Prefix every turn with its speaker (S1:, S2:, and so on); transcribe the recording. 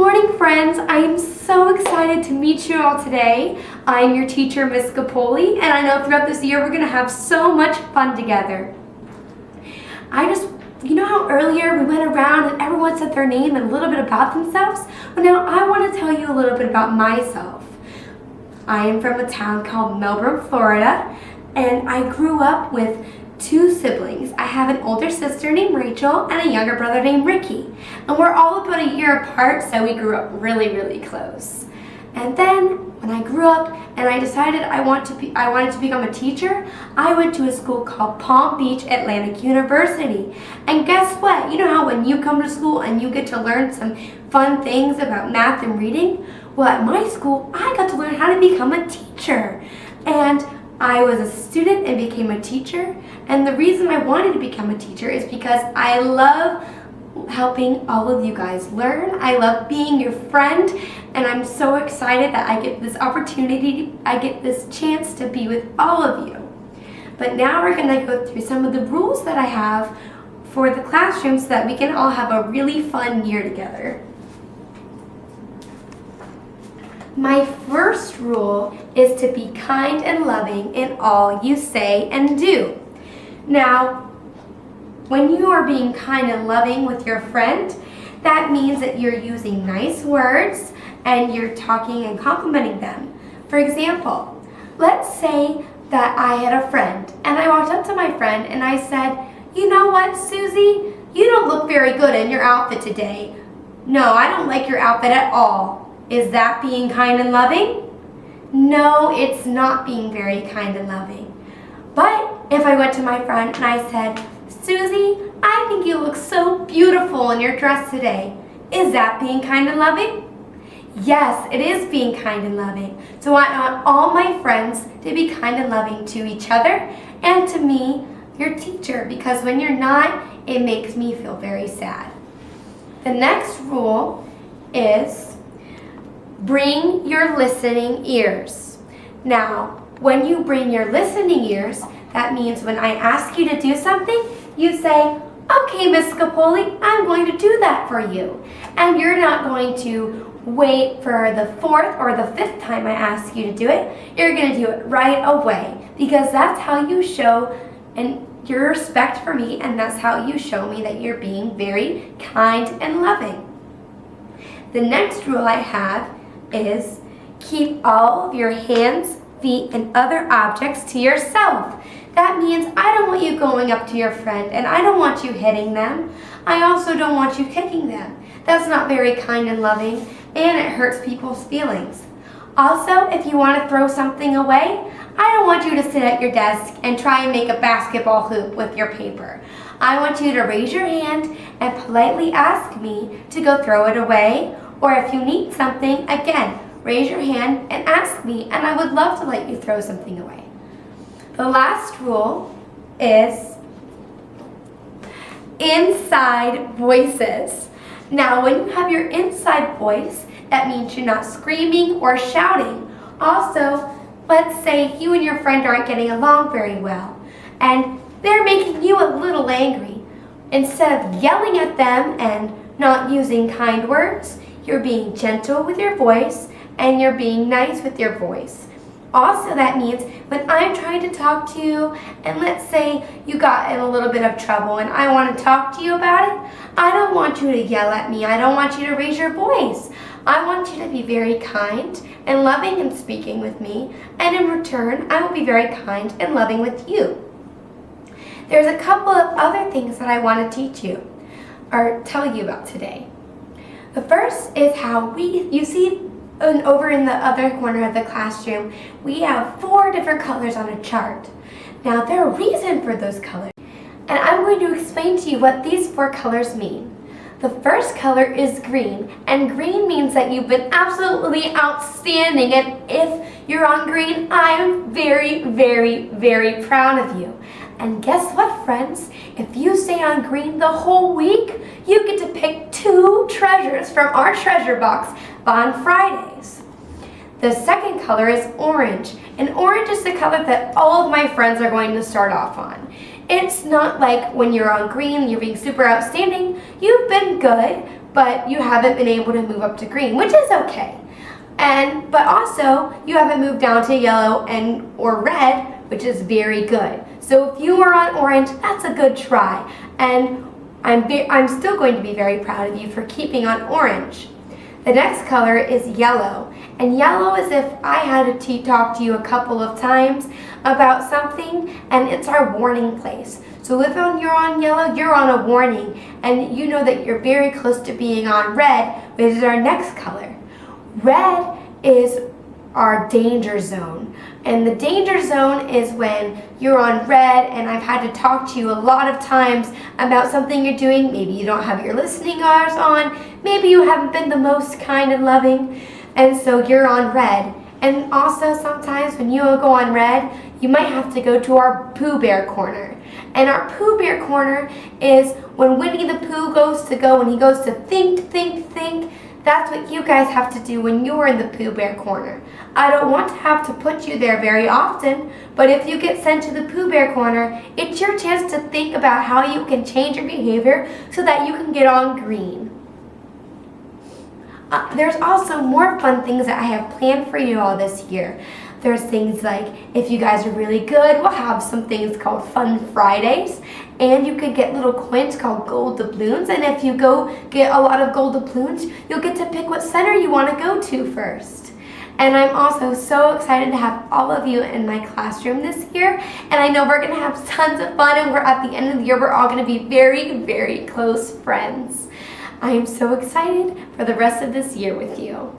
S1: morning, friends. I am so excited to meet you all today. I'm your teacher, Miss Capoli, and I know throughout this year we're going to have so much fun together. You know how earlier we went around and everyone said their name and a little bit about themselves? Well, now I want to tell you a little bit about myself. I am from a town called Melbourne, Florida, and I grew up with two siblings. I have an older sister named Rachel and a younger brother named Ricky. And we're all about a year apart, so we grew up really, really close. And then when I grew up and I decided I wanted to become a teacher, I went to a school called Palm Beach Atlantic University. And guess what? You know how when you come to school and you get to learn some fun things about math and reading? Well, at my school, I got to learn how to become a teacher. And I was a student and became a teacher, and the reason I wanted to become a teacher is because I love helping all of you guys learn. I love being your friend, and I'm so excited that I get this opportunity, I get this chance to be with all of you. But now we're going to go through some of the rules that I have for the classroom so that we can all have a really fun year together. My first rule is to be kind and loving in all you say and do. Now, when you are being kind and loving with your friend, that means that you're using nice words and you're talking and complimenting them. For example, let's say that I had a friend and I walked up to my friend and I said, "You know what, Susie? You don't look very good in your outfit today. No, I don't like your outfit at all." Is that being kind and loving? No, it's not being very kind and loving. But if I went to my friend and I said, "Susie, I think you look so beautiful in your dress today," is that being kind and loving? Yes, it is being kind and loving. So I want all my friends to be kind and loving to each other and to me, your teacher, because when you're not, it makes me feel very sad. The next rule is bring your listening ears. Now, when you bring your listening ears, that means when I ask you to do something, you say, "Okay, Miss Capoli, I'm going to do that for you." And you're not going to wait for the fourth or the fifth time I ask you to do it. You're going to do it right away, because that's how you show your respect for me, and that's how you show me that you're being very kind and loving. The next rule I have is keep all of your hands, feet, and other objects to yourself. That means I don't want you going up to your friend and I don't want you hitting them. I also don't want you kicking them. That's not very kind and loving, and it hurts people's feelings. Also, if you want to throw something away, I don't want you to sit at your desk and try and make a basketball hoop with your paper. I want you to raise your hand and politely ask me to go throw it away. Or if you need something, again, raise your hand and ask me, and I would love to let you throw something away. The last rule is inside voices. Now, when you have your inside voice, that means you're not screaming or shouting. Also, let's say you and your friend aren't getting along very well, and they're making you a little angry. Instead of yelling at them and not using kind words, you're being gentle with your voice and you're being nice with your voice. Also, that means when I'm trying to talk to you and let's say you got in a little bit of trouble and I want to talk to you about it, I don't want you to yell at me. I don't want you to raise your voice. I want you to be very kind and loving in speaking with me, and in return, I will be very kind and loving with you. There's a couple of other things that I want to teach you or tell you about today. The first is how you see over in the other corner of the classroom, we have 4 different colors on a chart. Now, there are reasons for those colors, and I'm going to explain to you what these 4 colors mean. The first color is green, and green means that you've been absolutely outstanding, and if you're on green, I am very, very, very proud of you. And guess what, friends? If you stay on green the whole week, you get to pick 2 treasures from our treasure box on Fridays. The second color is orange, and orange is the color that all of my friends are going to start off on. It's not like when you're on green, you're being super outstanding. You've been good, but you haven't been able to move up to green, which is okay. But also, you haven't moved down to yellow or red, which is very good. So if you were on orange, that's a good try. And I'm still going to be very proud of you for keeping on orange. The next color is yellow. And yellow is if I had to talk to you a couple of times about something, and it's our warning place. So if you're on yellow, you're on a warning, and you know that you're very close to being on red, which is our next color. Red is our danger zone. And the danger zone is when you're on red and I've had to talk to you a lot of times about something you're doing. Maybe you don't have your listening hours on. Maybe you haven't been the most kind and loving. And so you're on red. And also sometimes when you go on red, you might have to go to our Pooh Bear corner. And our Pooh Bear corner is when Winnie the Pooh goes to go and he goes to think. That's what you guys have to do when you're in the Pooh Bear corner. I don't want to have to put you there very often, but if you get sent to the Pooh Bear corner, it's your chance to think about how you can change your behavior so that you can get on green. There's also more fun things that I have planned for you all this year. There's things like, if you guys are really good, we'll have some things called Fun Fridays, and you could get little coins called gold doubloons, and if you go get a lot of gold doubloons, you'll get to pick what center you want to go to first. And I'm also so excited to have all of you in my classroom this year, and I know we're going to have tons of fun, and at the end of the year, we're all going to be very, very close friends. I am so excited for the rest of this year with you.